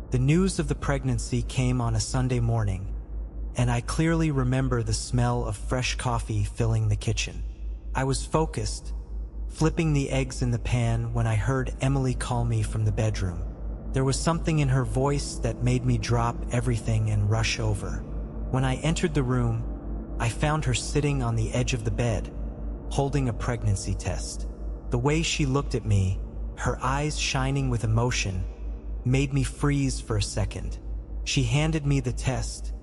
The news of the pregnancy came on a Sunday morning, and I clearly remember the smell of fresh coffee filling the kitchen. I was focused, flipping the eggs in the pan when I heard Emily call me from the bedroom. There was something in her voice that made me drop everything and rush over. When I entered the room, I found her sitting on the edge of the bed, holding a pregnancy test. The way she looked at me, her eyes shining with emotion, made me freeze for a second. She handed me the test,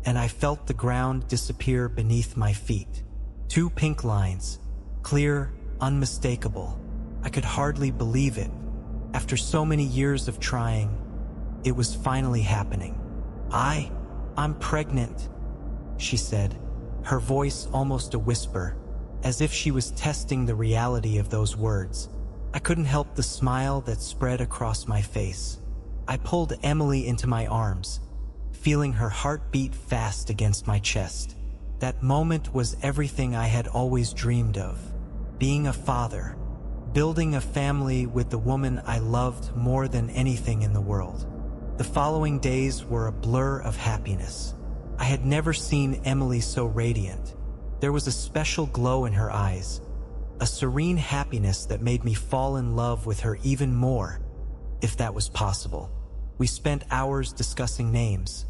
and I felt the ground disappear beneath my feet. 2 pink lines, clear, unmistakable. I could hardly believe it. After so many years of trying, it was finally happening. I'm pregnant, she said, her voice almost a whisper, as if she was testing the reality of those words. I couldn't help the smile that spread across my face. I pulled Emily into my arms, feeling her heart beat fast against my chest. That moment was everything I had always dreamed of. Being a father, building a family with the woman I loved more than anything in the world. The following days were a blur of happiness. I had never seen Emily so radiant. There was a special glow in her eyes, a serene happiness that made me fall in love with her even more, if that was possible. We spent hours discussing names,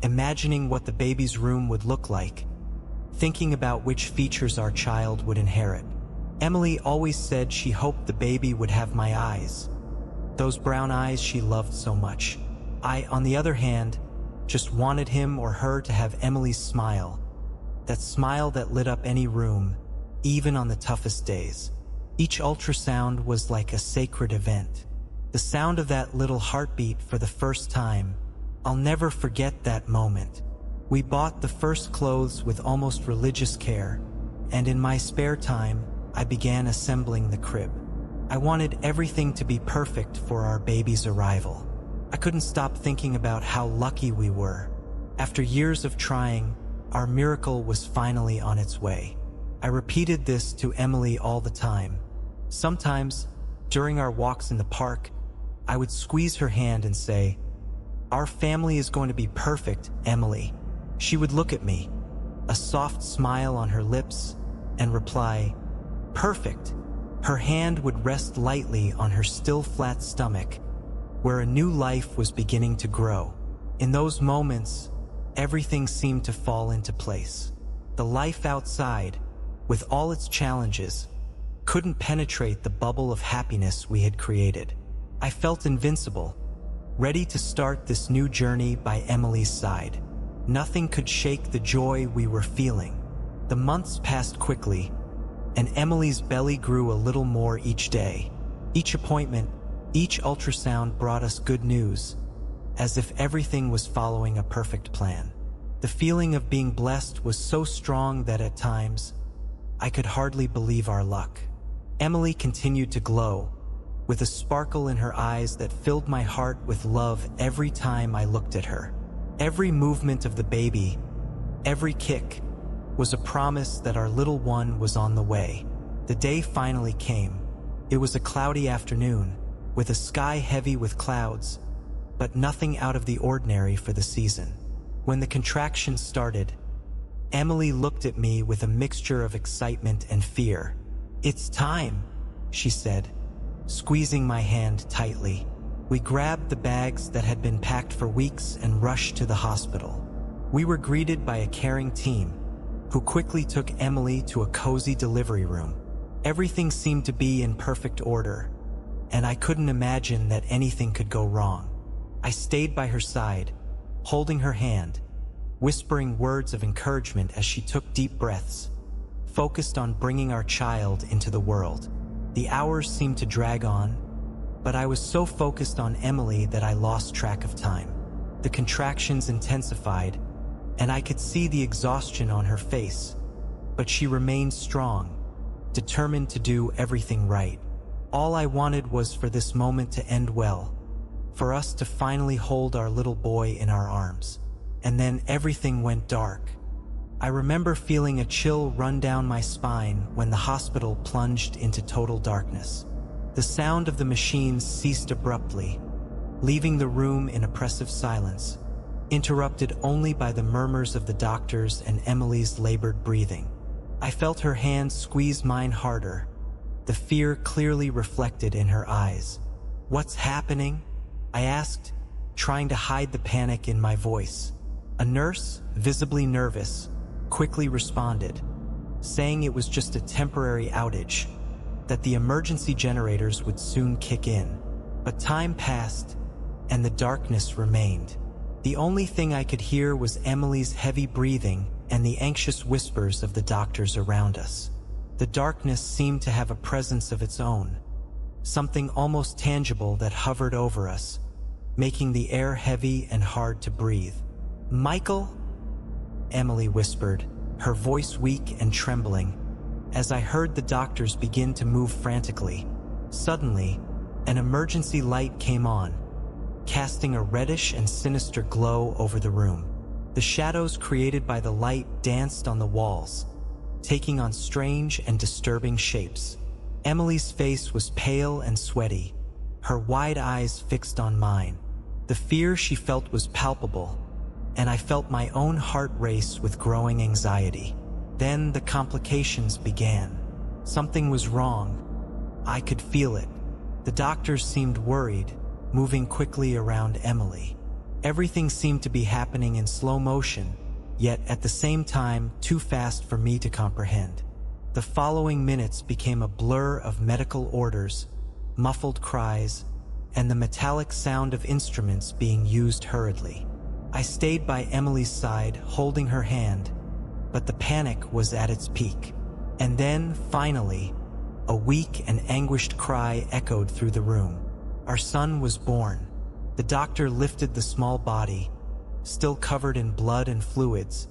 imagining what the baby's room would look like, thinking about which features our child would inherit. Emily always said she hoped the baby would have my eyes, those brown eyes she loved so much. I, on the other hand, just wanted him or her to have Emily's smile, that smile that lit up any room, even on the toughest days. Each ultrasound was like a sacred event. The sound of that little heartbeat for the first time, I'll never forget that moment. We bought the first clothes with almost religious care, and in my spare time, I began assembling the crib. I wanted everything to be perfect for our baby's arrival. I couldn't stop thinking about how lucky we were. After years of trying, our miracle was finally on its way. I repeated this to Emily all the time. Sometimes, during our walks in the park, I would squeeze her hand and say, "Our family is going to be perfect, Emily." She would look at me, a soft smile on her lips, and reply, "Perfect." Her hand would rest lightly on her still flat stomach, where a new life was beginning to grow. In those moments, everything seemed to fall into place. The life outside, with all its challenges, couldn't penetrate the bubble of happiness we had created. I felt invincible, ready to start this new journey by Emily's side. Nothing could shake the joy we were feeling. The months passed quickly, and Emily's belly grew a little more each day. Each appointment, each ultrasound brought us good news, as if everything was following a perfect plan. The feeling of being blessed was so strong that at times, I could hardly believe our luck. Emily continued to glow, with a sparkle in her eyes that filled my heart with love every time I looked at her. Every movement of the baby, every kick, was a promise that our little one was on the way. The day finally came. It was a cloudy afternoon, with a sky heavy with clouds, but nothing out of the ordinary for the season. When the contractions started, Emily looked at me with a mixture of excitement and fear. "It's time," she said, squeezing my hand tightly. We grabbed the bags that had been packed for weeks and rushed to the hospital. We were greeted by a caring team, who quickly took Emily to a cozy delivery room. Everything seemed to be in perfect order, and I couldn't imagine that anything could go wrong. I stayed by her side, holding her hand, whispering words of encouragement as she took deep breaths, focused on bringing our child into the world. The hours seemed to drag on, but I was so focused on Emily that I lost track of time. The contractions intensified, and I could see the exhaustion on her face, but she remained strong, determined to do everything right. All I wanted was for this moment to end well, for us to finally hold our little boy in our arms. And then everything went dark. I remember feeling a chill run down my spine when the hospital plunged into total darkness. The sound of the machines ceased abruptly, leaving the room in oppressive silence, interrupted only by the murmurs of the doctors and Emily's labored breathing. I felt her hand squeeze mine harder, the fear clearly reflected in her eyes. "What's happening?" I asked, trying to hide the panic in my voice. A nurse, visibly nervous, quickly responded, saying it was just a temporary outage, that the emergency generators would soon kick in. But time passed, and the darkness remained. The only thing I could hear was Emily's heavy breathing and the anxious whispers of the doctors around us. The darkness seemed to have a presence of its own, something almost tangible that hovered over us, making the air heavy and hard to breathe. "Michael?" Emily whispered, her voice weak and trembling, as I heard the doctors begin to move frantically. Suddenly, an emergency light came on, casting a reddish and sinister glow over the room. The shadows created by the light danced on the walls, taking on strange and disturbing shapes. Emily's face was pale and sweaty, her wide eyes fixed on mine. The fear she felt was palpable, and I felt my own heart race with growing anxiety. Then the complications began. Something was wrong. I could feel it. The doctors seemed worried, moving quickly around Emily. Everything seemed to be happening in slow motion, yet at the same time too fast for me to comprehend. The following minutes became a blur of medical orders, muffled cries, and the metallic sound of instruments being used hurriedly. I stayed by Emily's side, holding her hand, but the panic was at its peak. And then, finally, a weak and anguished cry echoed through the room. Our son was born. The doctor lifted the small body, still covered in blood and fluids,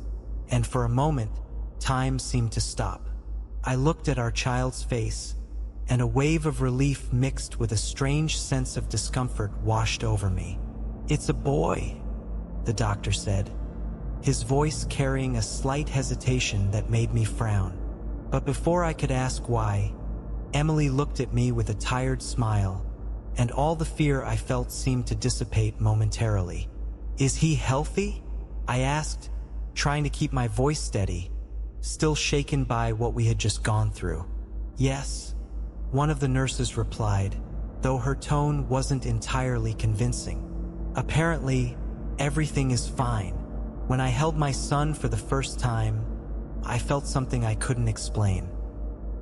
and for a moment, time seemed to stop. I looked at our child's face, and a wave of relief mixed with a strange sense of discomfort washed over me. "It's a boy," the doctor said, his voice carrying a slight hesitation that made me frown. But before I could ask why, Emily looked at me with a tired smile, and all the fear I felt seemed to dissipate momentarily. "Is he healthy?" I asked, trying to keep my voice steady, still shaken by what we had just gone through. "Yes," one of the nurses replied, though her tone wasn't entirely convincing. "Apparently, everything is fine." When I held my son for the first time, I felt something I couldn't explain.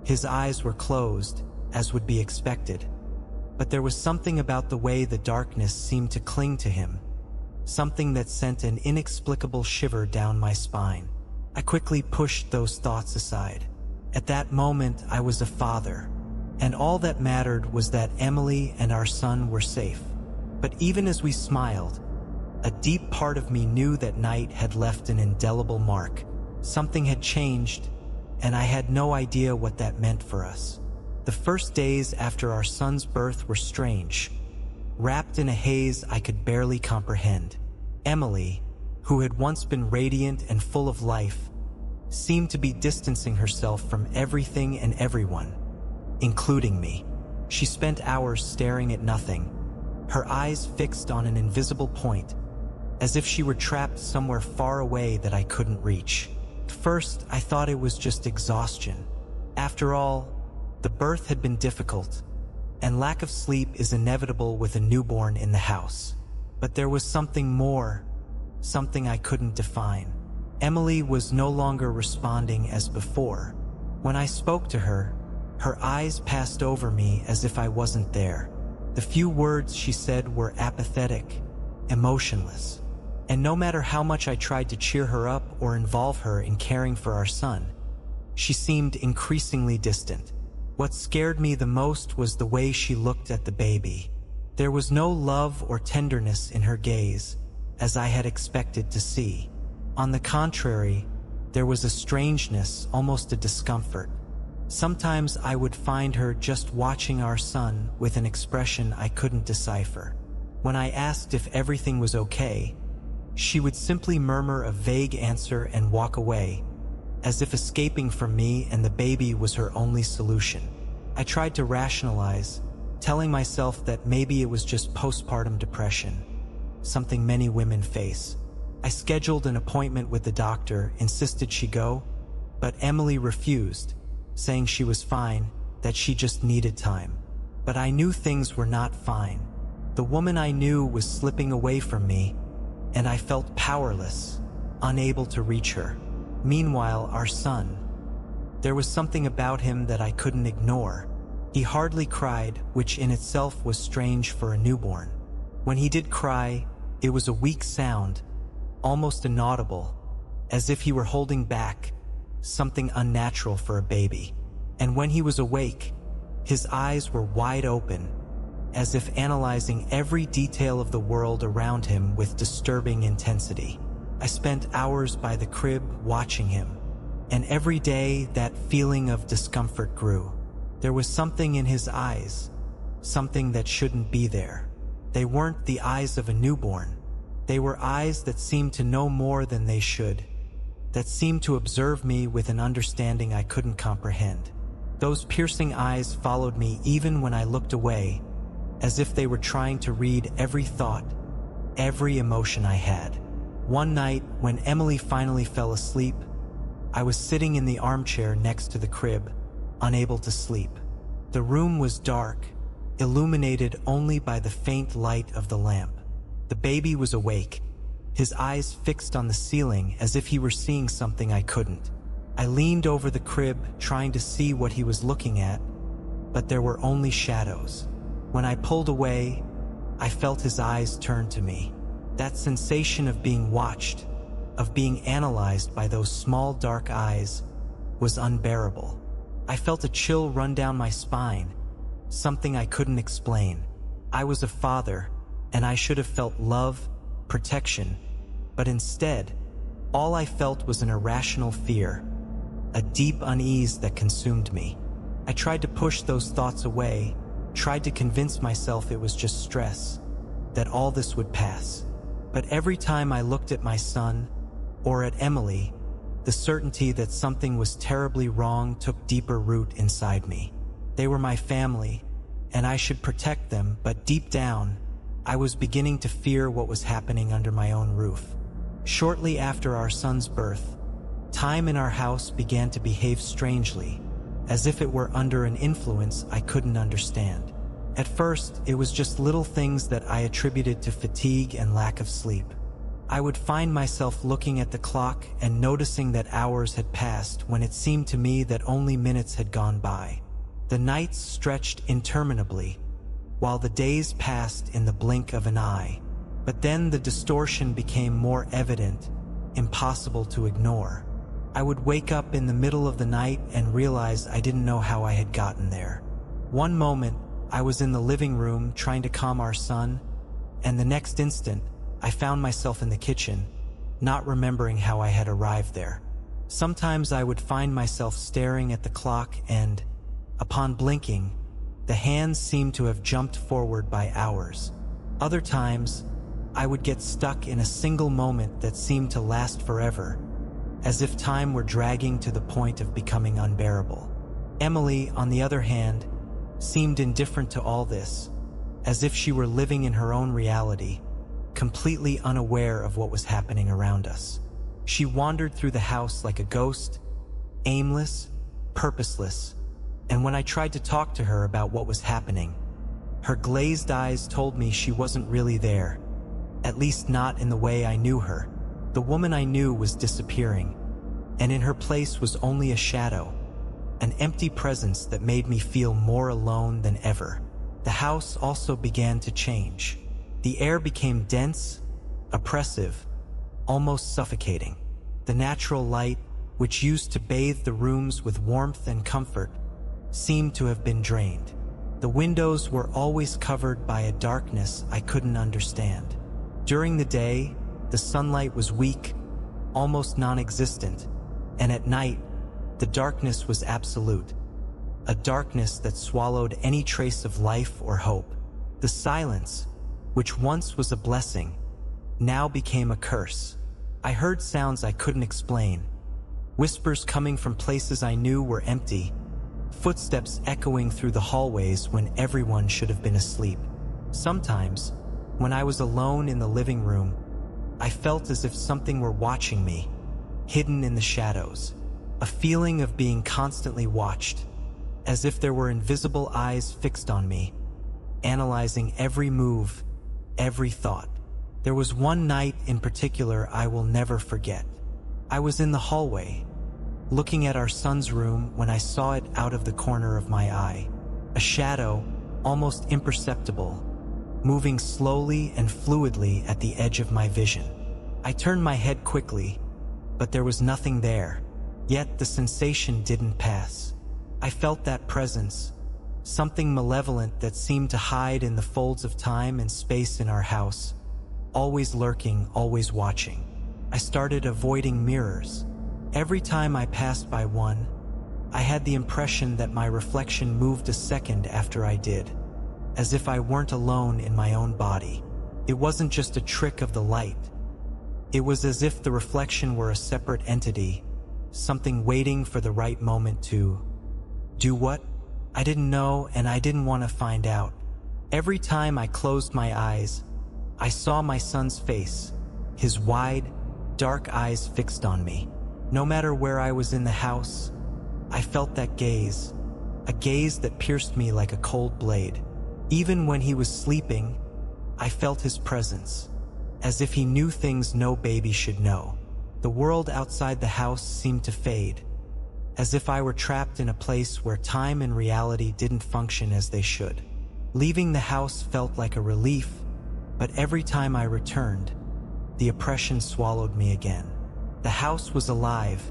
His eyes were closed, as would be expected, but there was something about the way the darkness seemed to cling to him, something that sent an inexplicable shiver down my spine. I quickly pushed those thoughts aside. At that moment, I was a father, and all that mattered was that Emily and our son were safe. But even as we smiled, a deep part of me knew that night had left an indelible mark. Something had changed, and I had no idea what that meant for us. The first days after our son's birth were strange, wrapped in a haze I could barely comprehend. Emily, who had once been radiant and full of life, seemed to be distancing herself from everything and everyone, including me. She spent hours staring at nothing, her eyes fixed on an invisible point, as if she were trapped somewhere far away that I couldn't reach. First, I thought it was just exhaustion. After all, the birth had been difficult, and lack of sleep is inevitable with a newborn in the house. But there was something more, something I couldn't define. Emily was no longer responding as before. When I spoke to her, her eyes passed over me as if I wasn't there. The few words she said were apathetic, emotionless. And no matter how much I tried to cheer her up or involve her in caring for our son, she seemed increasingly distant. What scared me the most was the way she looked at the baby. There was no love or tenderness in her gaze, as I had expected to see. On the contrary, there was a strangeness, almost a discomfort. Sometimes I would find her just watching our son with an expression I couldn't decipher. When I asked if everything was okay, she would simply murmur a vague answer and walk away, as if escaping from me and the baby was her only solution. I tried to rationalize, telling myself that maybe it was just postpartum depression, something many women face. I scheduled an appointment with the doctor, insisted she go, but Emily refused, saying she was fine, that she just needed time. But I knew things were not fine. The woman I knew was slipping away from me, and I felt powerless, unable to reach her. Meanwhile, our son. There was something about him that I couldn't ignore. He hardly cried, which in itself was strange for a newborn. When he did cry, it was a weak sound, almost inaudible, as if he were holding back, something unnatural for a baby. And when he was awake, his eyes were wide open, as if analyzing every detail of the world around him with disturbing intensity. I spent hours by the crib watching him, and every day that feeling of discomfort grew. There was something in his eyes, something that shouldn't be there. They weren't the eyes of a newborn. They were eyes that seemed to know more than they should, that seemed to observe me with an understanding I couldn't comprehend. Those piercing eyes followed me even when I looked away, as if they were trying to read every thought, every emotion I had. One night, when Emily finally fell asleep, I was sitting in the armchair next to the crib, unable to sleep. The room was dark, illuminated only by the faint light of the lamp. The baby was awake, his eyes fixed on the ceiling as if he were seeing something I couldn't. I leaned over the crib, trying to see what he was looking at, but there were only shadows. When I pulled away, I felt his eyes turn to me. That sensation of being watched, of being analyzed by those small dark eyes, was unbearable. I felt a chill run down my spine, something I couldn't explain. I was a father, and I should have felt love, protection, but instead, all I felt was an irrational fear, a deep unease that consumed me. I tried to push those thoughts away, tried to convince myself it was just stress, that all this would pass. But every time I looked at my son, or at Emily, the certainty that something was terribly wrong took deeper root inside me. They were my family, and I should protect them, but deep down, I was beginning to fear what was happening under my own roof. Shortly after our son's birth, time in our house began to behave strangely, as if it were under an influence I couldn't understand. At first, it was just little things that I attributed to fatigue and lack of sleep. I would find myself looking at the clock and noticing that hours had passed when it seemed to me that only minutes had gone by. The nights stretched interminably, while the days passed in the blink of an eye. But then the distortion became more evident, impossible to ignore. I would wake up in the middle of the night and realize I didn't know how I had gotten there. One moment, I was in the living room trying to calm our son, and the next instant, I found myself in the kitchen, not remembering how I had arrived there. Sometimes I would find myself staring at the clock and, upon blinking, the hands seemed to have jumped forward by hours. Other times, I would get stuck in a single moment that seemed to last forever, as if time were dragging to the point of becoming unbearable. Emily, on the other hand, seemed indifferent to all this, as if she were living in her own reality, completely unaware of what was happening around us. She wandered through the house like a ghost, aimless, purposeless, and when I tried to talk to her about what was happening, her glazed eyes told me she wasn't really there, at least not in the way I knew her. The woman I knew was disappearing, and in her place was only a shadow, an empty presence that made me feel more alone than ever. The house also began to change. The air became dense, oppressive, almost suffocating. The natural light, which used to bathe the rooms with warmth and comfort, seemed to have been drained. The windows were always covered by a darkness I couldn't understand. During the day, the sunlight was weak, almost non-existent, and at night, the darkness was absolute, a darkness that swallowed any trace of life or hope. The silence, which once was a blessing, now became a curse. I heard sounds I couldn't explain, whispers coming from places I knew were empty, footsteps echoing through the hallways when everyone should have been asleep. Sometimes, when I was alone in the living room, I felt as if something were watching me, hidden in the shadows. A feeling of being constantly watched, as if there were invisible eyes fixed on me, analyzing every move, every thought. There was one night in particular I will never forget. I was in the hallway, looking at our son's room when I saw it out of the corner of my eye. A shadow, almost imperceptible, moving slowly and fluidly at the edge of my vision. I turned my head quickly, but there was nothing there. Yet the sensation didn't pass. I felt that presence, something malevolent that seemed to hide in the folds of time and space in our house, always lurking, always watching. I started avoiding mirrors. Every time I passed by one, I had the impression that my reflection moved a second after I did, as if I weren't alone in my own body. It wasn't just a trick of the light. It was as if the reflection were a separate entity, something waiting for the right moment to do what? I didn't know, and I didn't want to find out. Every time I closed my eyes, I saw my son's face, his wide, dark eyes fixed on me. No matter where I was in the house, I felt that gaze, a gaze that pierced me like a cold blade. Even when he was sleeping, I felt his presence, as if he knew things no baby should know. The world outside the house seemed to fade, as if I were trapped in a place where time and reality didn't function as they should. Leaving the house felt like a relief, but every time I returned, the oppression swallowed me again. The house was alive,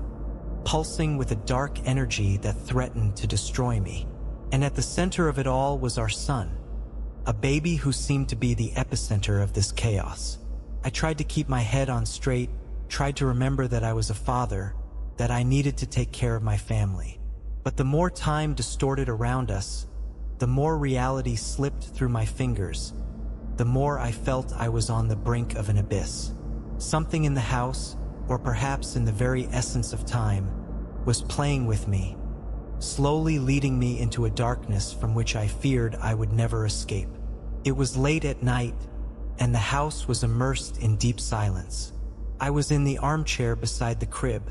pulsing with a dark energy that threatened to destroy me. And at the center of it all was our son, a baby who seemed to be the epicenter of this chaos. I tried to keep my head on straight, tried to remember that I was a father, that I needed to take care of my family. But the more time distorted around us, the more reality slipped through my fingers, the more I felt I was on the brink of an abyss. Something in the house, or perhaps in the very essence of time, was playing with me, slowly leading me into a darkness from which I feared I would never escape. It was late at night, and the house was immersed in deep silence. I was in the armchair beside the crib,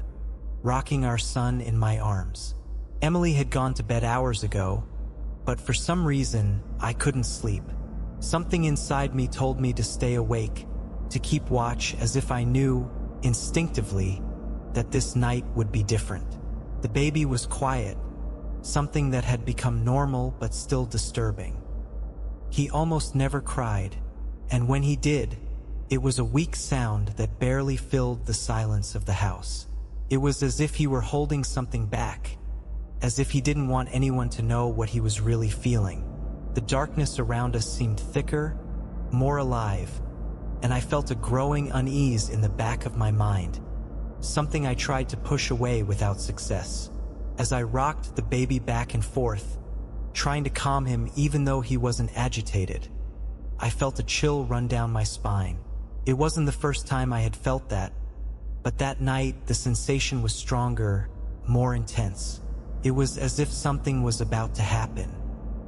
rocking our son in my arms. Emily had gone to bed hours ago, but for some reason, I couldn't sleep. Something inside me told me to stay awake, to keep watch, as if I knew, instinctively, that this night would be different. The baby was quiet, something that had become normal but still disturbing. He almost never cried, and when he did, it was a weak sound that barely filled the silence of the house. It was as if he were holding something back, as if he didn't want anyone to know what he was really feeling. The darkness around us seemed thicker, more alive, and I felt a growing unease in the back of my mind, something I tried to push away without success. As I rocked the baby back and forth, trying to calm him even though he wasn't agitated, I felt a chill run down my spine. It wasn't the first time I had felt that, but that night the sensation was stronger, more intense. It was as if something was about to happen.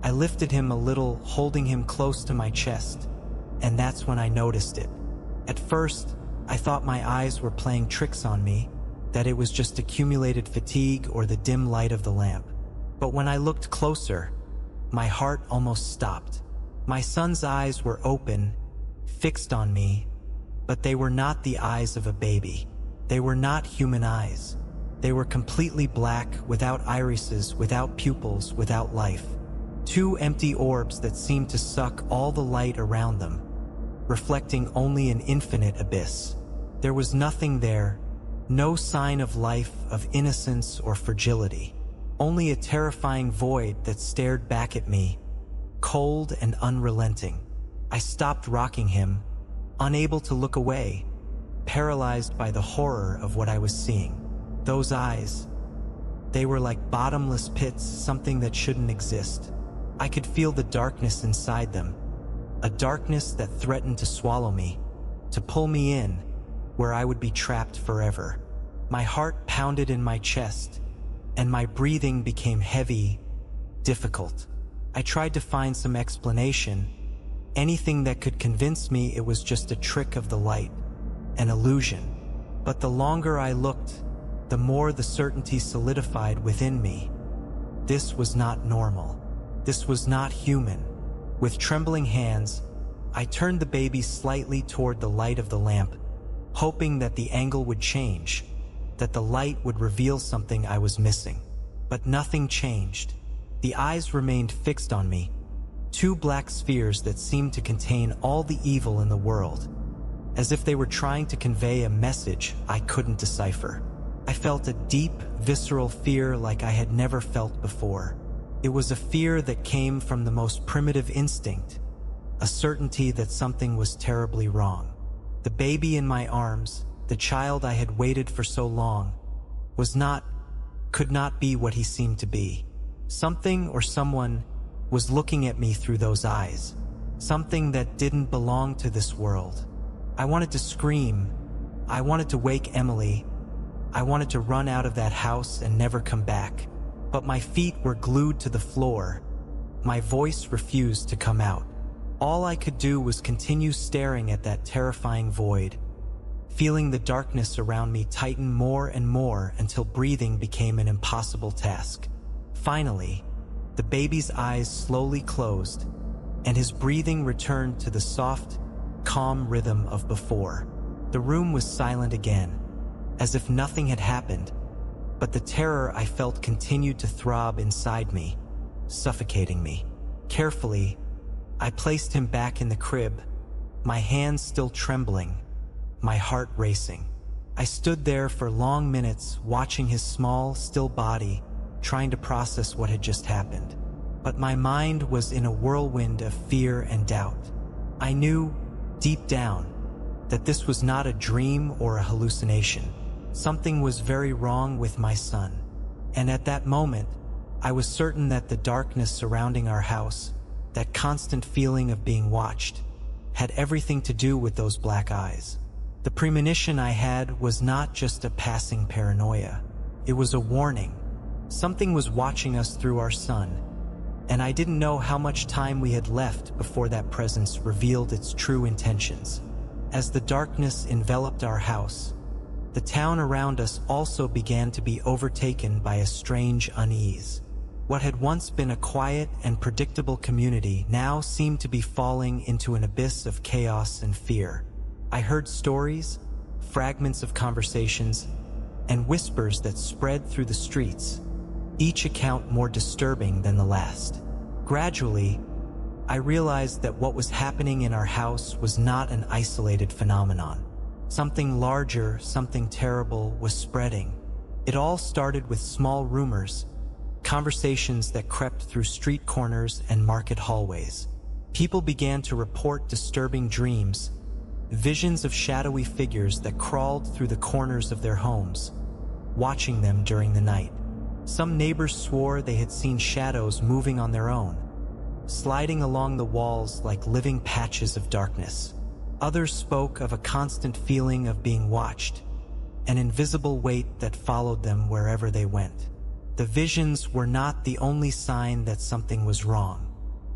I lifted him a little, holding him close to my chest, and that's when I noticed it. At first, I thought my eyes were playing tricks on me, that it was just accumulated fatigue or the dim light of the lamp. But when I looked closer, my heart almost stopped. My son's eyes were open, fixed on me, but they were not the eyes of a baby. They were not human eyes. They were completely black, without irises, without pupils, without life. Two empty orbs that seemed to suck all the light around them, reflecting only an infinite abyss. There was nothing there, no sign of life, of innocence or fragility. Only a terrifying void that stared back at me, cold and unrelenting. I stopped rocking him, unable to look away, paralyzed by the horror of what I was seeing. Those eyes, they were like bottomless pits, something that shouldn't exist. I could feel the darkness inside them, a darkness that threatened to swallow me, to pull me in, where I would be trapped forever. My heart pounded in my chest, and my breathing became heavy, difficult. I tried to find some explanation, anything that could convince me it was just a trick of the light, an illusion. But the longer I looked, the more the certainty solidified within me. This was not normal. This was not human. With trembling hands, I turned the baby slightly toward the light of the lamp, hoping that the angle would change, that the light would reveal something I was missing. But nothing changed. The eyes remained fixed on me, two black spheres that seemed to contain all the evil in the world, as if they were trying to convey a message I couldn't decipher. I felt a deep, visceral fear like I had never felt before. It was a fear that came from the most primitive instinct, a certainty that something was terribly wrong. The baby in my arms, the child I had waited for so long, could not be what he seemed to be. Something or someone was looking at me through those eyes, something that didn't belong to this world. I wanted to scream. I wanted to wake Emily. I wanted to run out of that house and never come back. But my feet were glued to the floor. My voice refused to come out. All I could do was continue staring at that terrifying void, feeling the darkness around me tighten more and more until breathing became an impossible task. Finally, the baby's eyes slowly closed, and his breathing returned to the soft, calm rhythm of before. The room was silent again, as if nothing had happened, but the terror I felt continued to throb inside me, suffocating me. Carefully, I placed him back in the crib, my hands still trembling, my heart racing. I stood there for long minutes, watching his small, still body, trying to process what had just happened. But my mind was in a whirlwind of fear and doubt. I knew, deep down, that this was not a dream or a hallucination. Something was very wrong with my son. And at that moment, I was certain that the darkness surrounding our house, that constant feeling of being watched, had everything to do with those black eyes. The premonition I had was not just a passing paranoia. It was a warning. Something was watching us through our son, and I didn't know how much time we had left before that presence revealed its true intentions. As the darkness enveloped our house, the town around us also began to be overtaken by a strange unease. What had once been a quiet and predictable community now seemed to be falling into an abyss of chaos and fear. I heard stories, fragments of conversations, and whispers that spread through the streets, each account more disturbing than the last. Gradually, I realized that what was happening in our house was not an isolated phenomenon. Something larger, something terrible was spreading. It all started with small rumors, conversations that crept through street corners and market hallways. People began to report disturbing dreams, visions of shadowy figures that crawled through the corners of their homes, watching them during the night. Some neighbors swore they had seen shadows moving on their own, sliding along the walls like living patches of darkness. Others spoke of a constant feeling of being watched, an invisible weight that followed them wherever they went. The visions were not the only sign that something was wrong.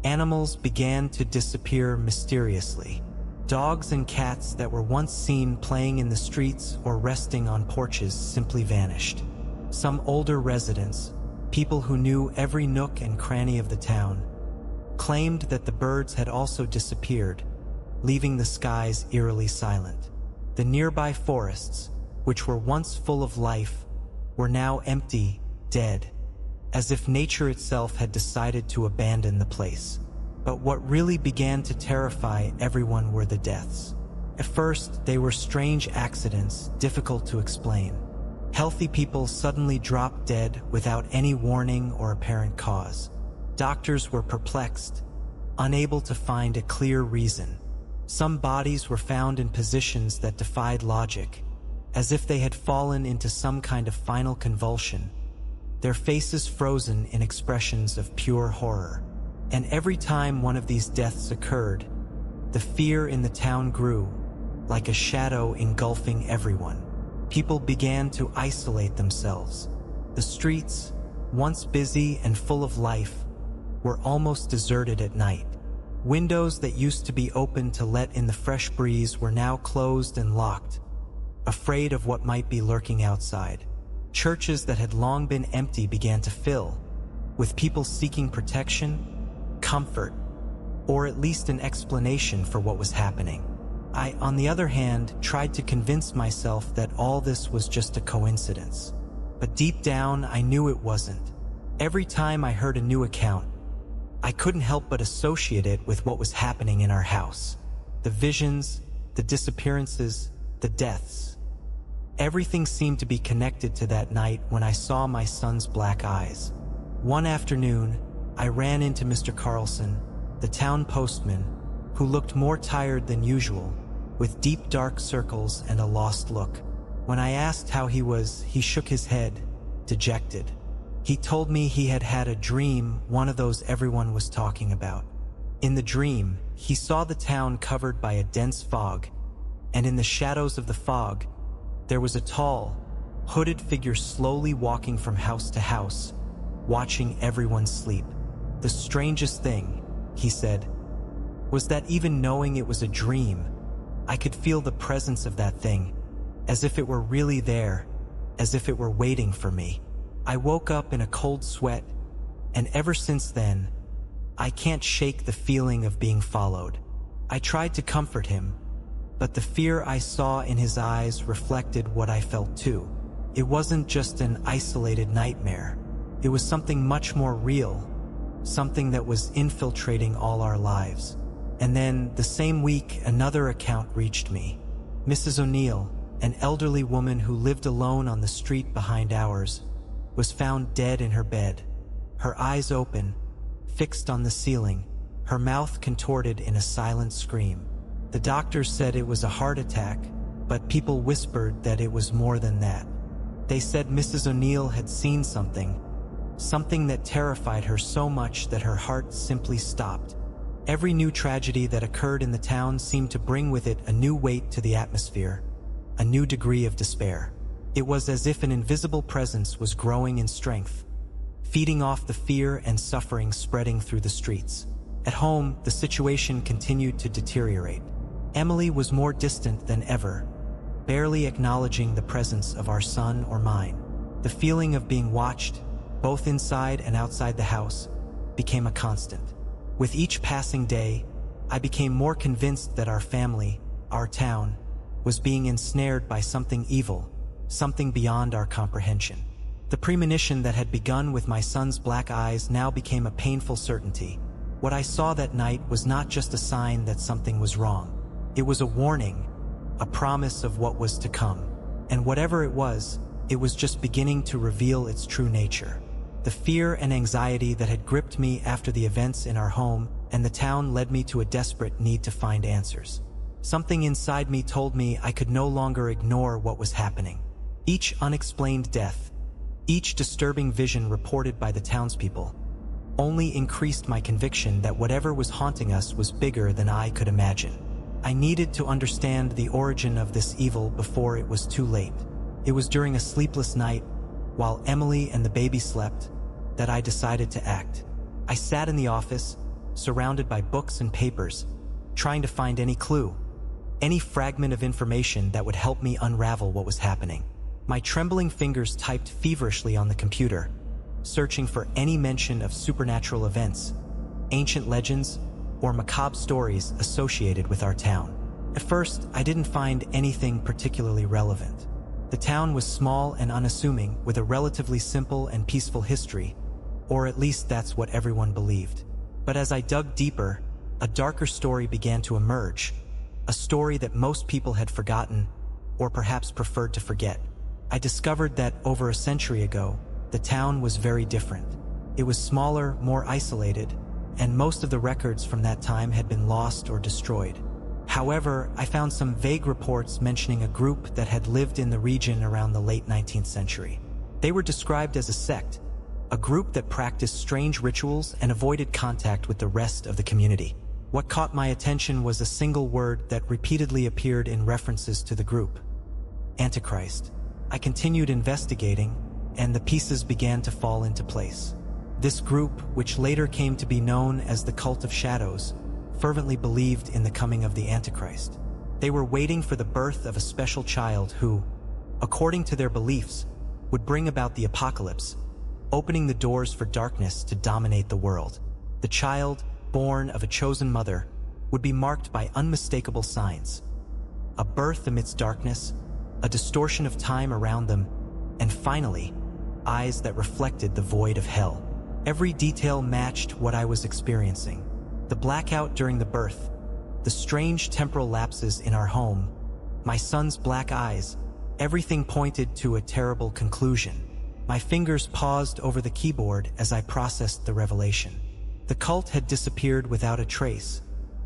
Animals began to disappear mysteriously. Dogs and cats that were once seen playing in the streets or resting on porches simply vanished. Some older residents, people who knew every nook and cranny of the town, claimed that the birds had also disappeared, leaving the skies eerily silent. The nearby forests, which were once full of life, were now empty, dead, as if nature itself had decided to abandon the place. But what really began to terrify everyone were the deaths. At first, they were strange accidents, difficult to explain. Healthy people suddenly dropped dead without any warning or apparent cause. Doctors were perplexed, unable to find a clear reason. Some bodies were found in positions that defied logic, as if they had fallen into some kind of final convulsion, their faces frozen in expressions of pure horror. And every time one of these deaths occurred, the fear in the town grew, like a shadow engulfing everyone. People began to isolate themselves. The streets, once busy and full of life, were almost deserted at night. Windows that used to be open to let in the fresh breeze were now closed and locked, afraid of what might be lurking outside. Churches that had long been empty began to fill, with people seeking protection, comfort, or at least an explanation for what was happening. I, on the other hand, tried to convince myself that all this was just a coincidence. But deep down, I knew it wasn't. Every time I heard a new account, I couldn't help but associate it with what was happening in our house. The visions, the disappearances, the deaths. Everything seemed to be connected to that night when I saw my son's black eyes. One afternoon, I ran into Mr. Carlson, the town postman, who looked more tired than usual, with deep dark circles and a lost look. When I asked how he was, he shook his head, dejected. He told me he had had a dream, one of those everyone was talking about. In the dream, he saw the town covered by a dense fog, and in the shadows of the fog, there was a tall, hooded figure slowly walking from house to house, watching everyone sleep. The strangest thing, he said, was that even knowing it was a dream, I could feel the presence of that thing, as if it were really there, as if it were waiting for me. I woke up in a cold sweat, and ever since then, I can't shake the feeling of being followed. I tried to comfort him, but the fear I saw in his eyes reflected what I felt too. It wasn't just an isolated nightmare. It was something much more real, something that was infiltrating all our lives. And then, the same week, another account reached me. Mrs. O'Neill, an elderly woman who lived alone on the street behind ours, was found dead in her bed, her eyes open, fixed on the ceiling, her mouth contorted in a silent scream. The doctors said it was a heart attack, but people whispered that it was more than that. They said Mrs. O'Neill had seen something that terrified her so much that her heart simply stopped. Every new tragedy that occurred in the town seemed to bring with it a new weight to the atmosphere, a new degree of despair. It was as if an invisible presence was growing in strength, feeding off the fear and suffering spreading through the streets. At home, the situation continued to deteriorate. Emily was more distant than ever, barely acknowledging the presence of our son or mine. The feeling of being watched, both inside and outside the house, became a constant. With each passing day, I became more convinced that our family, our town, was being ensnared by something evil, something beyond our comprehension. The premonition that had begun with my son's black eyes now became a painful certainty. What I saw that night was not just a sign that something was wrong. It was a warning, a promise of what was to come. And whatever it was just beginning to reveal its true nature. The fear and anxiety that had gripped me after the events in our home and the town led me to a desperate need to find answers. Something inside me told me I could no longer ignore what was happening. Each unexplained death, each disturbing vision reported by the townspeople, only increased my conviction that whatever was haunting us was bigger than I could imagine. I needed to understand the origin of this evil before it was too late. It was during a sleepless night, while Emily and the baby slept, that I decided to act. I sat in the office, surrounded by books and papers, trying to find any clue, any fragment of information that would help me unravel what was happening. My trembling fingers typed feverishly on the computer, searching for any mention of supernatural events, ancient legends, or macabre stories associated with our town. At first, I didn't find anything particularly relevant. The town was small and unassuming, with a relatively simple and peaceful history, or at least that's what everyone believed. But as I dug deeper, a darker story began to emerge, a story that most people had forgotten, or perhaps preferred to forget. I discovered that over a century ago, the town was very different. It was smaller, more isolated, and most of the records from that time had been lost or destroyed. However, I found some vague reports mentioning a group that had lived in the region around the late 19th century. They were described as a sect, a group that practiced strange rituals and avoided contact with the rest of the community. What caught my attention was a single word that repeatedly appeared in references to the group: Antichrist. I continued investigating, and the pieces began to fall into place. This group, which later came to be known as the Cult of Shadows, fervently believed in the coming of the Antichrist. They were waiting for the birth of a special child who, according to their beliefs, would bring about the apocalypse, opening the doors for darkness to dominate the world. The child, born of a chosen mother, would be marked by unmistakable signs: a birth amidst darkness, a distortion of time around them, and finally, eyes that reflected the void of hell. Every detail matched what I was experiencing. The blackout during the birth, the strange temporal lapses in our home, my son's black eyes, everything pointed to a terrible conclusion. My fingers paused over the keyboard as I processed the revelation. The cult had disappeared without a trace,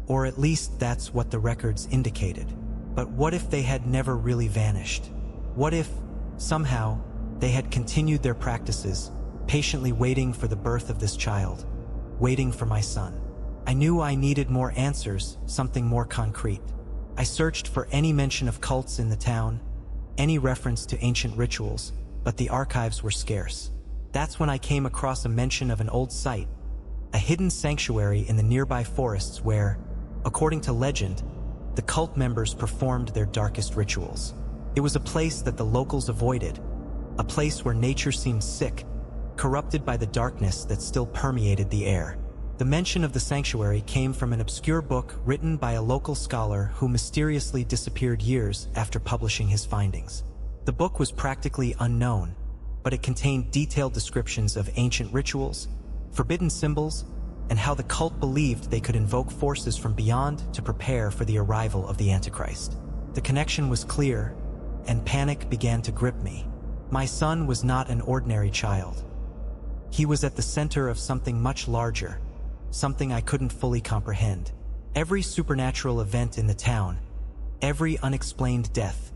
or at least that's what the records indicated. But what if they had never really vanished? What if, somehow, they had continued their practices, patiently waiting for the birth of this child, waiting for my son? I knew I needed more answers, something more concrete. I searched for any mention of cults in the town, any reference to ancient rituals, but the archives were scarce. That's when I came across a mention of an old site, a hidden sanctuary in the nearby forests where, according to legend, the cult members performed their darkest rituals. It was a place that the locals avoided, a place where nature seemed sick, corrupted by the darkness that still permeated the air. The mention of the sanctuary came from an obscure book written by a local scholar who mysteriously disappeared years after publishing his findings. The book was practically unknown, but it contained detailed descriptions of ancient rituals, forbidden symbols, and how the cult believed they could invoke forces from beyond to prepare for the arrival of the Antichrist. The connection was clear, and panic began to grip me. My son was not an ordinary child. He was at the center of something much larger, something I couldn't fully comprehend. Every supernatural event in the town, every unexplained death,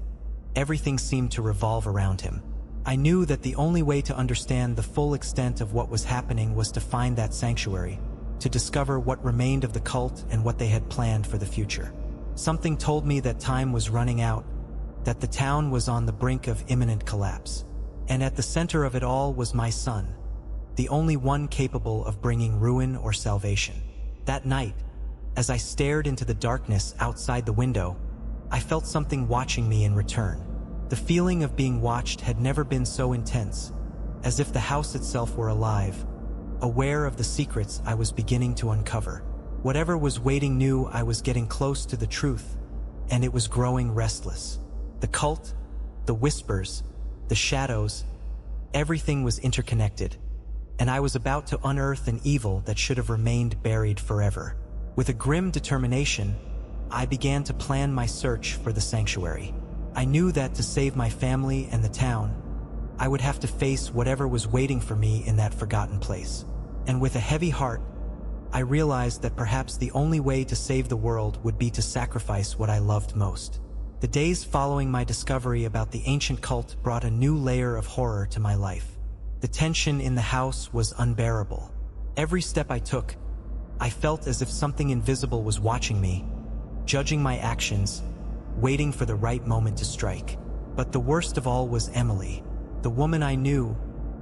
everything seemed to revolve around him. I knew that the only way to understand the full extent of what was happening was to find that sanctuary, to discover what remained of the cult and what they had planned for the future. Something told me that time was running out, that the town was on the brink of imminent collapse. And at the center of it all was my son, the only one capable of bringing ruin or salvation. That night, as I stared into the darkness outside the window, I felt something watching me in return. The feeling of being watched had never been so intense, as if the house itself were alive, aware of the secrets I was beginning to uncover. Whatever was waiting knew I was getting close to the truth, and it was growing restless. The cult, the whispers, the shadows, everything was interconnected, and I was about to unearth an evil that should have remained buried forever. With a grim determination, I began to plan my search for the sanctuary. I knew that to save my family and the town, I would have to face whatever was waiting for me in that forgotten place. And with a heavy heart, I realized that perhaps the only way to save the world would be to sacrifice what I loved most. The days following my discovery about the ancient cult brought a new layer of horror to my life. The tension in the house was unbearable. Every step I took, I felt as if something invisible was watching me, judging my actions, waiting for the right moment to strike. But the worst of all was Emily. The woman I knew,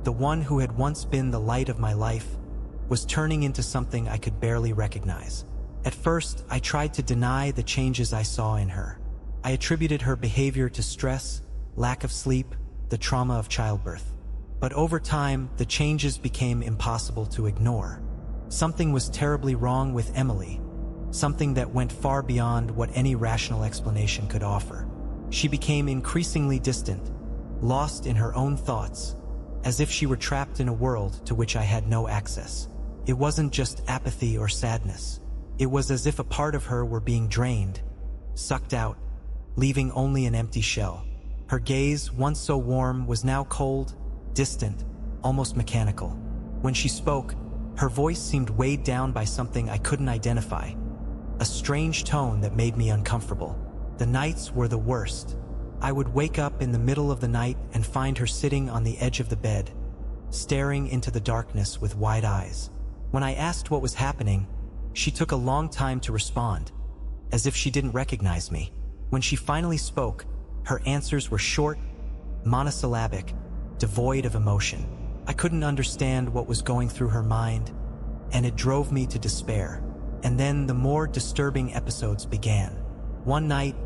the one who had once been the light of my life, was turning into something I could barely recognize. At first, I tried to deny the changes I saw in her. I attributed her behavior to stress, lack of sleep, the trauma of childbirth. But over time, the changes became impossible to ignore. Something was terribly wrong with Emily, something that went far beyond what any rational explanation could offer. She became increasingly distant, lost in her own thoughts, as if she were trapped in a world to which I had no access. It wasn't just apathy or sadness. It was as if a part of her were being drained, sucked out, leaving only an empty shell. Her gaze, once so warm, was now cold, distant, almost mechanical. When she spoke, her voice seemed weighed down by something I couldn't identify, a strange tone that made me uncomfortable. The nights were the worst. I would wake up in the middle of the night and find her sitting on the edge of the bed, staring into the darkness with wide eyes. When I asked what was happening, she took a long time to respond, as if she didn't recognize me. When she finally spoke, her answers were short, monosyllabic, devoid of emotion. I couldn't understand what was going through her mind, and it drove me to despair. And then the more disturbing episodes began. One night,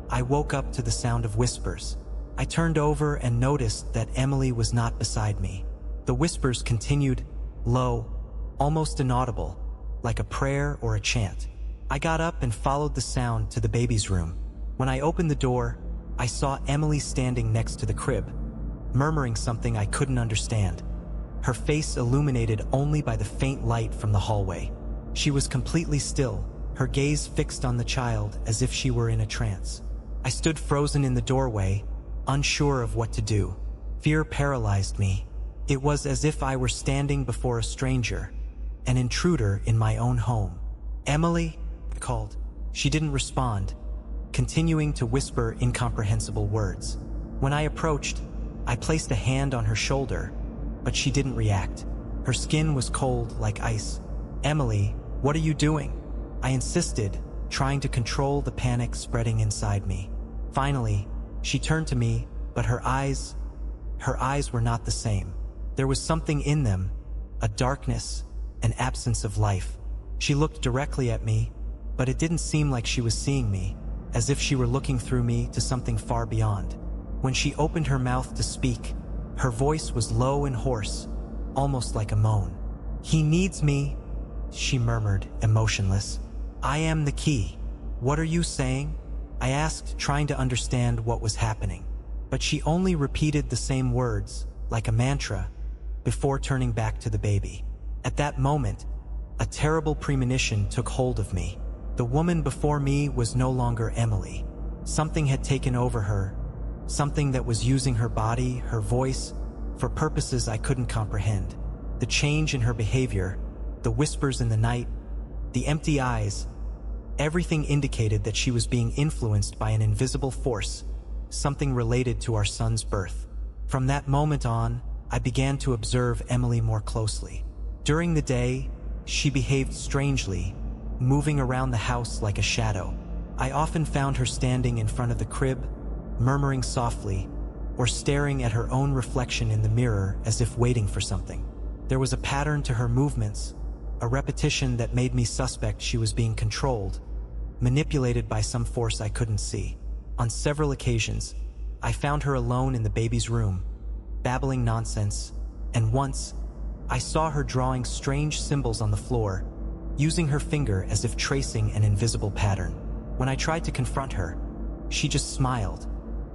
I woke up to the sound of whispers. I turned over and noticed that Emily was not beside me. The whispers continued, low, almost inaudible, like a prayer or a chant. I got up and followed the sound to the baby's room. When I opened the door, I saw Emily standing next to the crib, murmuring something I couldn't understand, her face illuminated only by the faint light from the hallway. She was completely still, her gaze fixed on the child as if she were in a trance. I stood frozen in the doorway, unsure of what to do. Fear paralyzed me. It was as if I were standing before a stranger, an intruder in my own home. "Emily?" I called. She didn't respond, continuing to whisper incomprehensible words. When I approached, I placed a hand on her shoulder, but she didn't react. Her skin was cold like ice. "Emily, what are you doing?" I insisted, trying to control the panic spreading inside me. Finally, she turned to me, but her eyes were not the same. There was something in them, a darkness, an absence of life. She looked directly at me, but it didn't seem like she was seeing me, as if she were looking through me to something far beyond. When she opened her mouth to speak, her voice was low and hoarse, almost like a moan. "He needs me," she murmured, emotionless. "I am the key." "What are you saying?" I asked, trying to understand what was happening. But she only repeated the same words, like a mantra, before turning back to the baby. At that moment, a terrible premonition took hold of me. The woman before me was no longer Emily. Something had taken over her, something that was using her body, her voice, for purposes I couldn't comprehend. The change in her behavior, the whispers in the night, the empty eyes, everything indicated that she was being influenced by an invisible force, something related to our son's birth. From that moment on, I began to observe Emily more closely. During the day, she behaved strangely, moving around the house like a shadow. I often found her standing in front of the crib, murmuring softly, or staring at her own reflection in the mirror as if waiting for something. There was a pattern to her movements, a repetition that made me suspect she was being controlled, manipulated by some force I couldn't see. On several occasions, I found her alone in the baby's room, babbling nonsense, and once, I saw her drawing strange symbols on the floor, using her finger as if tracing an invisible pattern. When I tried to confront her, she just smiled,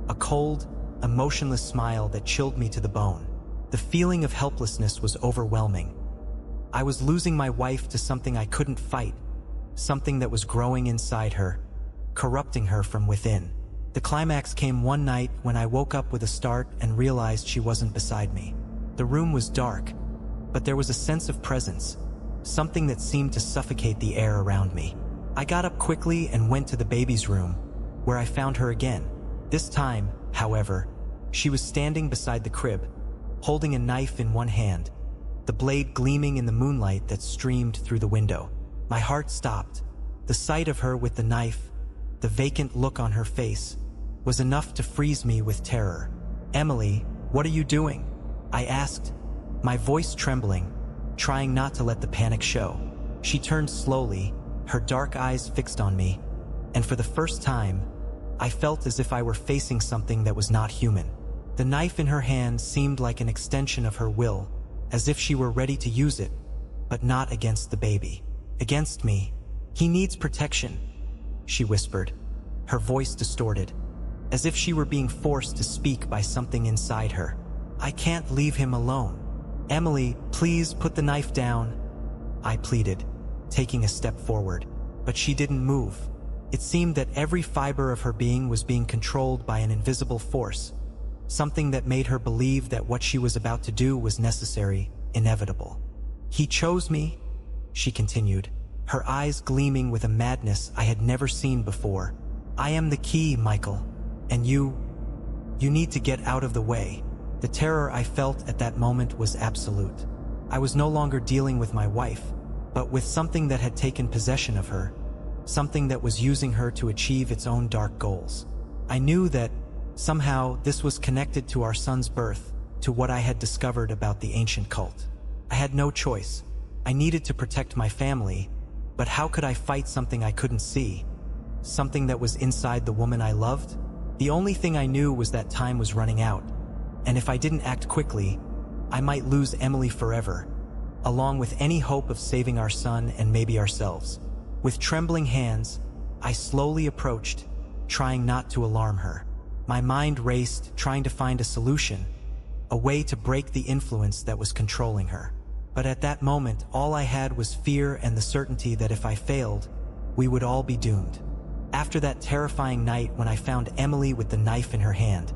a cold, emotionless smile that chilled me to the bone. The feeling of helplessness was overwhelming. I was losing my wife to something I couldn't fight, something that was growing inside her, corrupting her from within. The climax came one night when I woke up with a start and realized she wasn't beside me. The room was dark, but there was a sense of presence, something that seemed to suffocate the air around me. I got up quickly and went to the baby's room, where I found her again. This time, however, she was standing beside the crib, holding a knife in one hand, the blade gleaming in the moonlight that streamed through the window. My heart stopped. The sight of her with the knife, the vacant look on her face, was enough to freeze me with terror. "Emily, what are you doing?" I asked, my voice trembling, trying not to let the panic show. She turned slowly, her dark eyes fixed on me, and for the first time, I felt as if I were facing something that was not human. The knife in her hand seemed like an extension of her will, as if she were ready to use it, but not against the baby. "Against me. He needs protection," she whispered, her voice distorted, as if she were being forced to speak by something inside her. "I can't leave him alone. Emily, please put the knife down," I pleaded, taking a step forward. But she didn't move. It seemed that every fiber of her being was being controlled by an invisible force, something that made her believe that what she was about to do was necessary, inevitable. "He chose me," she continued, her eyes gleaming with a madness I had never seen before. "I am the key, Michael, and you need to get out of the way." The terror I felt at that moment was absolute. I was no longer dealing with my wife, but with something that had taken possession of her, something that was using her to achieve its own dark goals. I knew that, somehow, this was connected to our son's birth, to what I had discovered about the ancient cult. I had no choice. I needed to protect my family, but how could I fight something I couldn't see? Something that was inside the woman I loved? The only thing I knew was that time was running out, and if I didn't act quickly, I might lose Emily forever, along with any hope of saving our son and maybe ourselves. With trembling hands, I slowly approached, trying not to alarm her. My mind raced, trying to find a solution, a way to break the influence that was controlling her. But at that moment, all I had was fear and the certainty that if I failed, we would all be doomed. After that terrifying night when I found Emily with the knife in her hand,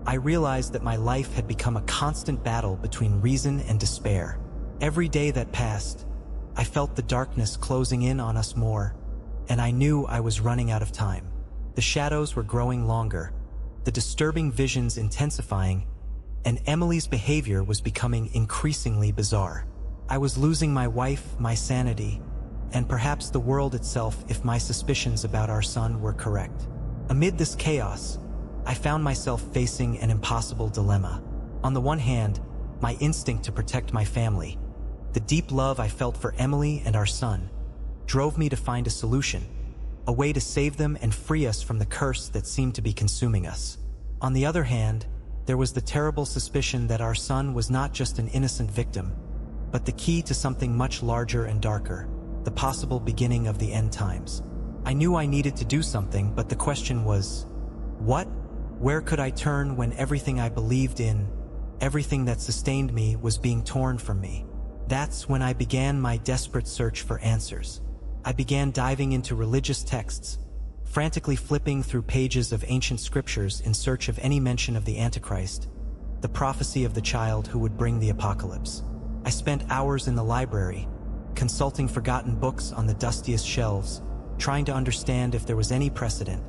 I realized that my life had become a constant battle between reason and despair. Every day that passed, I felt the darkness closing in on us more, and I knew I was running out of time. The shadows were growing longer, the disturbing visions intensifying, and Emily's behavior was becoming increasingly bizarre. I was losing my wife, my sanity, and perhaps the world itself if my suspicions about our son were correct. Amid this chaos, I found myself facing an impossible dilemma. On the one hand, my instinct to protect my family, the deep love I felt for Emily and our son, drove me to find a solution, a way to save them and free us from the curse that seemed to be consuming us. On the other hand, there was the terrible suspicion that our son was not just an innocent victim, but the key to something much larger and darker, the possible beginning of the end times. I knew I needed to do something, but the question was, what? Where could I turn when everything I believed in, everything that sustained me, was being torn from me? That's when I began my desperate search for answers. I began diving into religious texts, frantically flipping through pages of ancient scriptures in search of any mention of the Antichrist, the prophecy of the child who would bring the apocalypse. I spent hours in the library, consulting forgotten books on the dustiest shelves, trying to understand if there was any precedent,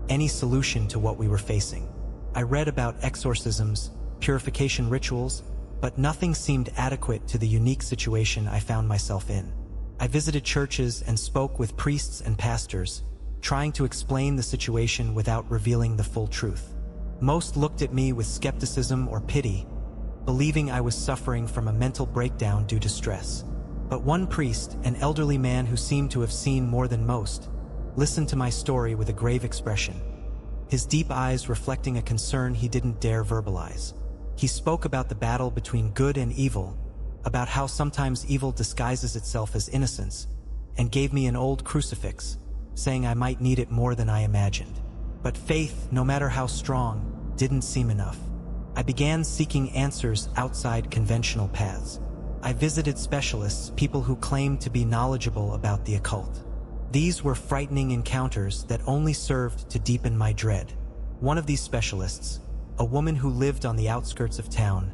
any solution to what we were facing. I read about exorcisms, purification rituals, but nothing seemed adequate to the unique situation I found myself in. I visited churches and spoke with priests and pastors, trying to explain the situation without revealing the full truth. Most looked at me with skepticism or pity, believing I was suffering from a mental breakdown due to stress. But one priest, an elderly man who seemed to have seen more than most, listened to my story with a grave expression, his deep eyes reflecting a concern he didn't dare verbalize. He spoke about the battle between good and evil, about how sometimes evil disguises itself as innocence, and gave me an old crucifix, saying I might need it more than I imagined. But faith, no matter how strong, didn't seem enough. I began seeking answers outside conventional paths. I visited specialists, people who claimed to be knowledgeable about the occult. These were frightening encounters that only served to deepen my dread. One of these specialists, a woman who lived on the outskirts of town,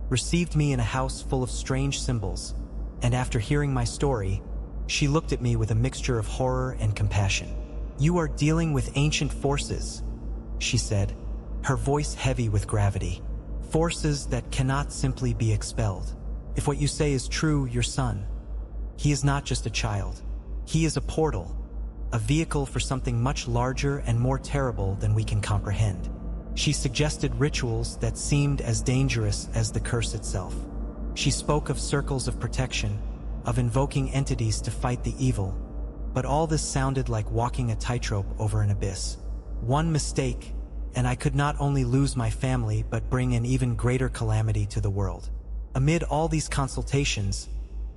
received me in a house full of strange symbols, and after hearing my story, she looked at me with a mixture of horror and compassion. "You are dealing with ancient forces," she said, her voice heavy with gravity. "Forces that cannot simply be expelled. If what you say is true, your son, he is not just a child. He is a portal, a vehicle for something much larger and more terrible than we can comprehend." She suggested rituals that seemed as dangerous as the curse itself. She spoke of circles of protection, of invoking entities to fight the evil, but all this sounded like walking a tightrope over an abyss. One mistake, and I could not only lose my family but bring an even greater calamity to the world. Amid all these consultations,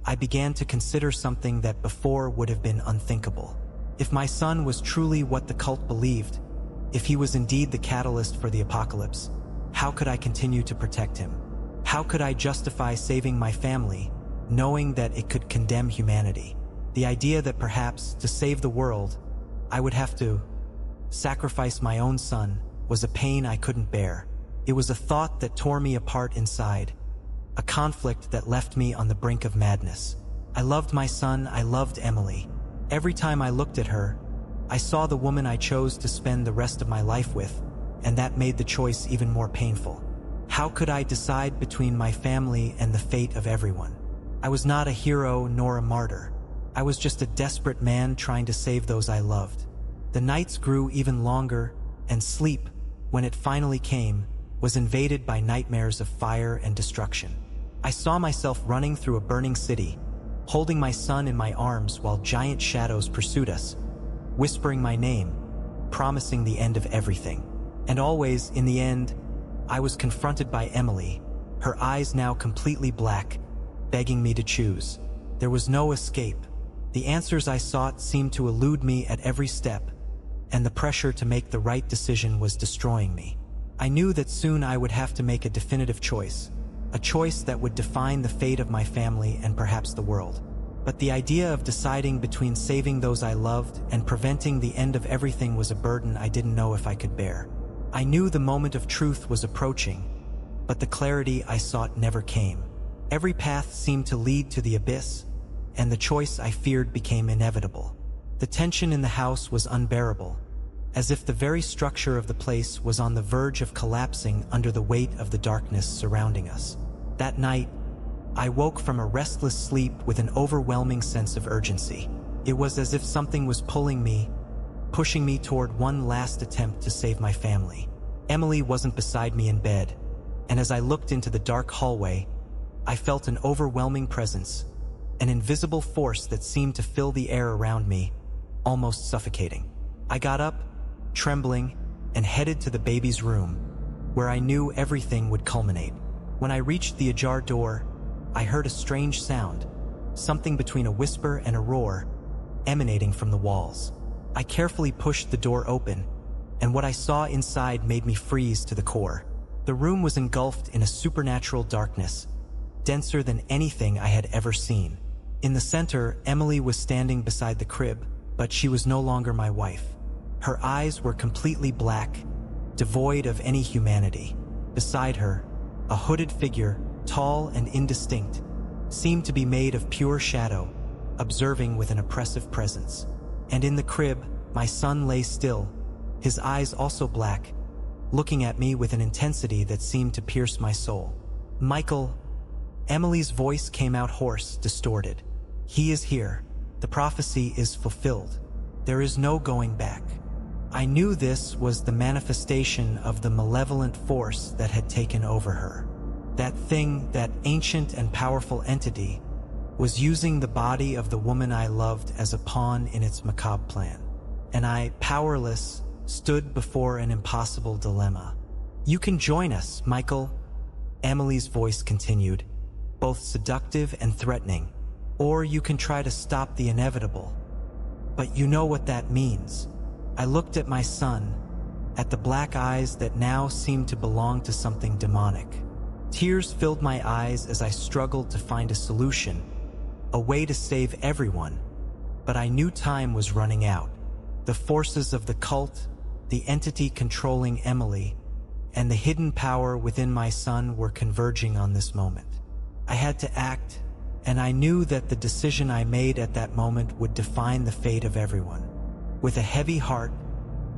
I began to consider something that before would have been unthinkable. If my son was truly what the cult believed, if he was indeed the catalyst for the apocalypse, how could I continue to protect him? How could I justify saving my family, knowing that it could condemn humanity? The idea that perhaps, to save the world, I would have to sacrifice my own son was a pain I couldn't bear. It was a thought that tore me apart inside, a conflict that left me on the brink of madness. I loved my son, I loved Emily. Every time I looked at her, I saw the woman I chose to spend the rest of my life with, and that made the choice even more painful. How could I decide between my family and the fate of everyone? I was not a hero nor a martyr. I was just a desperate man trying to save those I loved. The nights grew even longer, and sleep, when it finally came, was invaded by nightmares of fire and destruction. I saw myself running through a burning city, holding my son in my arms while giant shadows pursued us, whispering my name, promising the end of everything. And always, in the end, I was confronted by Emily, her eyes now completely black, begging me to choose. There was no escape. The answers I sought seemed to elude me at every step, and the pressure to make the right decision was destroying me. I knew that soon I would have to make a definitive choice, a choice that would define the fate of my family and perhaps the world. But the idea of deciding between saving those I loved and preventing the end of everything was a burden I didn't know if I could bear. I knew the moment of truth was approaching, but the clarity I sought never came. Every path seemed to lead to the abyss, and the choice I feared became inevitable. The tension in the house was unbearable, as if the very structure of the place was on the verge of collapsing under the weight of the darkness surrounding us. That night, I woke from a restless sleep with an overwhelming sense of urgency. It was as if something was pulling me, pushing me toward one last attempt to save my family. Emily wasn't beside me in bed, and as I looked into the dark hallway, I felt an overwhelming presence, an invisible force that seemed to fill the air around me, almost suffocating. I got up, trembling, and headed to the baby's room, where I knew everything would culminate. When I reached the ajar door, I heard a strange sound, something between a whisper and a roar, emanating from the walls. I carefully pushed the door open, and what I saw inside made me freeze to the core. The room was engulfed in a supernatural darkness, denser than anything I had ever seen. In the center, Emily was standing beside the crib, but she was no longer my wife. Her eyes were completely black, devoid of any humanity. Beside her, a hooded figure, tall and indistinct, seemed to be made of pure shadow, observing with an oppressive presence. And in the crib, my son lay still, his eyes also black, looking at me with an intensity that seemed to pierce my soul. "Michael," Emily's voice came out hoarse, distorted. "He is here. The prophecy is fulfilled. There is no going back." I knew this was the manifestation of the malevolent force that had taken over her. That thing, that ancient and powerful entity, was using the body of the woman I loved as a pawn in its macabre plan. And I, powerless, stood before an impossible dilemma. "You can join us, Michael," Emily's voice continued, both seductive and threatening. "Or you can try to stop the inevitable. But you know what that means." I looked at my son, at the black eyes that now seemed to belong to something demonic. Tears filled my eyes as I struggled to find a solution, a way to save everyone, but I knew time was running out. The forces of the cult, the entity controlling Emily, and the hidden power within my son were converging on this moment. I had to act, and I knew that the decision I made at that moment would define the fate of everyone. With a heavy heart,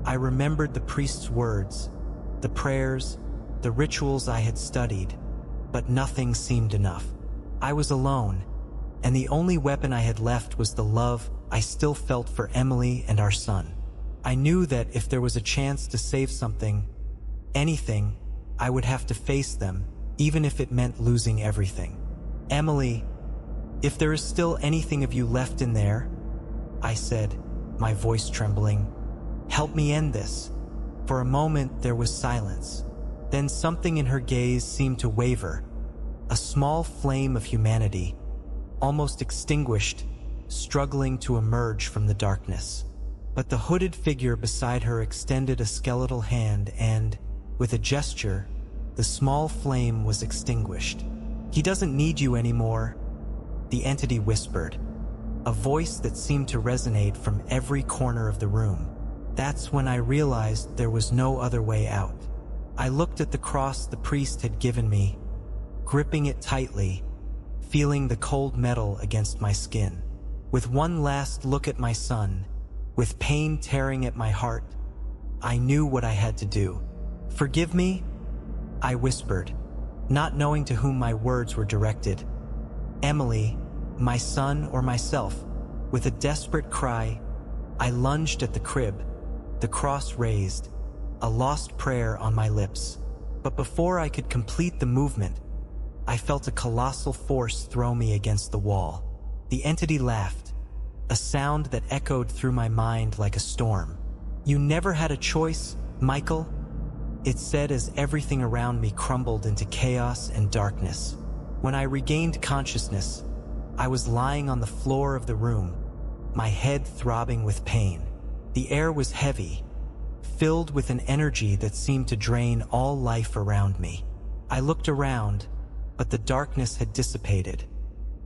I remembered the priest's words, the prayers, the rituals I had studied, but nothing seemed enough. I was alone, and the only weapon I had left was the love I still felt for Emily and our son. I knew that if there was a chance to save something, anything, I would have to face them, even if it meant losing everything. "Emily, if there is still anything of you left in there," I said, my voice trembling, "help me end this." For a moment there was silence. Then something in her gaze seemed to waver, a small flame of humanity, almost extinguished, struggling to emerge from the darkness. But the hooded figure beside her extended a skeletal hand and, with a gesture, the small flame was extinguished. "He doesn't need you anymore," the entity whispered, a voice that seemed to resonate from every corner of the room. That's when I realized there was no other way out. I looked at the cross the priest had given me, gripping it tightly, feeling the cold metal against my skin. With one last look at my son, with pain tearing at my heart, I knew what I had to do. "Forgive me?" I whispered, not knowing to whom my words were directed. Emily, my son, or myself. With a desperate cry, I lunged at the crib, the cross raised, a lost prayer on my lips. But before I could complete the movement, I felt a colossal force throw me against the wall. The entity laughed, a sound that echoed through my mind like a storm. "You never had a choice, Michael," it said as everything around me crumbled into chaos and darkness. When I regained consciousness, I was lying on the floor of the room, my head throbbing with pain. The air was heavy, filled with an energy that seemed to drain all life around me. I looked around, but the darkness had dissipated,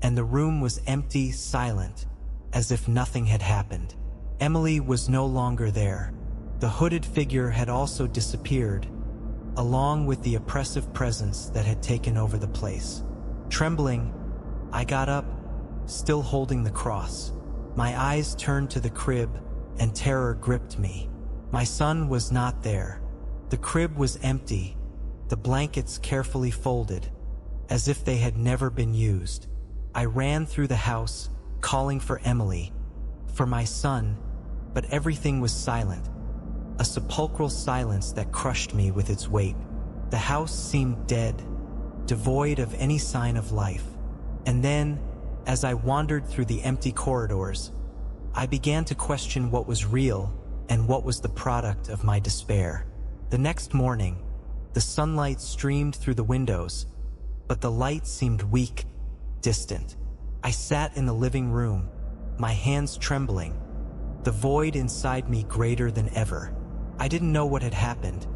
and the room was empty, silent, as if nothing had happened. Emily was no longer there. The hooded figure had also disappeared, along with the oppressive presence that had taken over the place. Trembling, I got up, still holding the cross. My eyes turned to the crib, and terror gripped me. My son was not there. The crib was empty, the blankets carefully folded, as if they had never been used. I ran through the house, calling for Emily, for my son, but everything was silent, a sepulchral silence that crushed me with its weight. The house seemed dead, devoid of any sign of life. And then, as I wandered through the empty corridors, I began to question what was real and what was the product of my despair. The next morning, the sunlight streamed through the windows, but the light seemed weak, distant. I sat in the living room, my hands trembling, the void inside me greater than ever. I didn't know what had happened,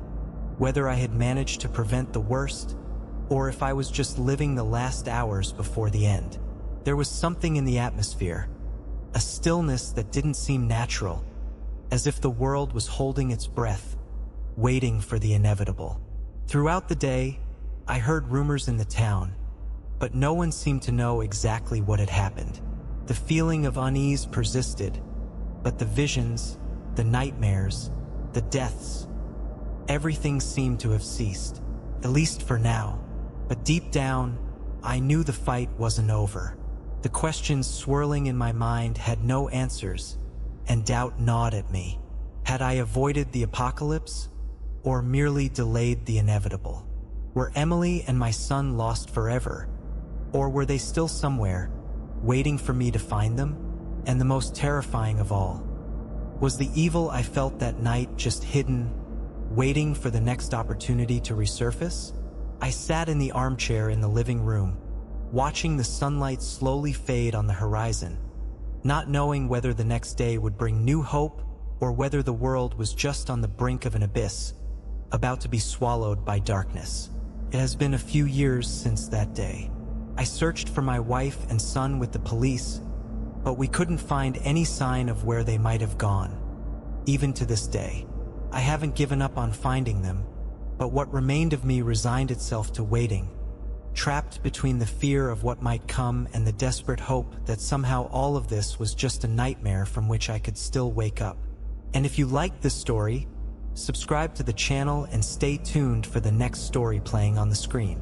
whether I had managed to prevent the worst, or if I was just living the last hours before the end. There was something in the atmosphere, a stillness that didn't seem natural, as if the world was holding its breath, waiting for the inevitable. Throughout the day, I heard rumors in the town, but no one seemed to know exactly what had happened. The feeling of unease persisted, but the visions, the nightmares, the deaths, everything seemed to have ceased, at least for now. But deep down, I knew the fight wasn't over. The questions swirling in my mind had no answers, and doubt gnawed at me. Had I avoided the apocalypse, or merely delayed the inevitable? Were Emily and my son lost forever, or were they still somewhere, waiting for me to find them? And the most terrifying of all, was the evil I felt that night just hidden, waiting for the next opportunity to resurface? I sat in the armchair in the living room, watching the sunlight slowly fade on the horizon, not knowing whether the next day would bring new hope or whether the world was just on the brink of an abyss, about to be swallowed by darkness. It has been a few years since that day. I searched for my wife and son with the police, but we couldn't find any sign of where they might have gone. Even to this day, I haven't given up on finding them, but what remained of me resigned itself to waiting, trapped between the fear of what might come and the desperate hope that somehow all of this was just a nightmare from which I could still wake up. And if you liked this story, subscribe to the channel and stay tuned for the next story playing on the screen.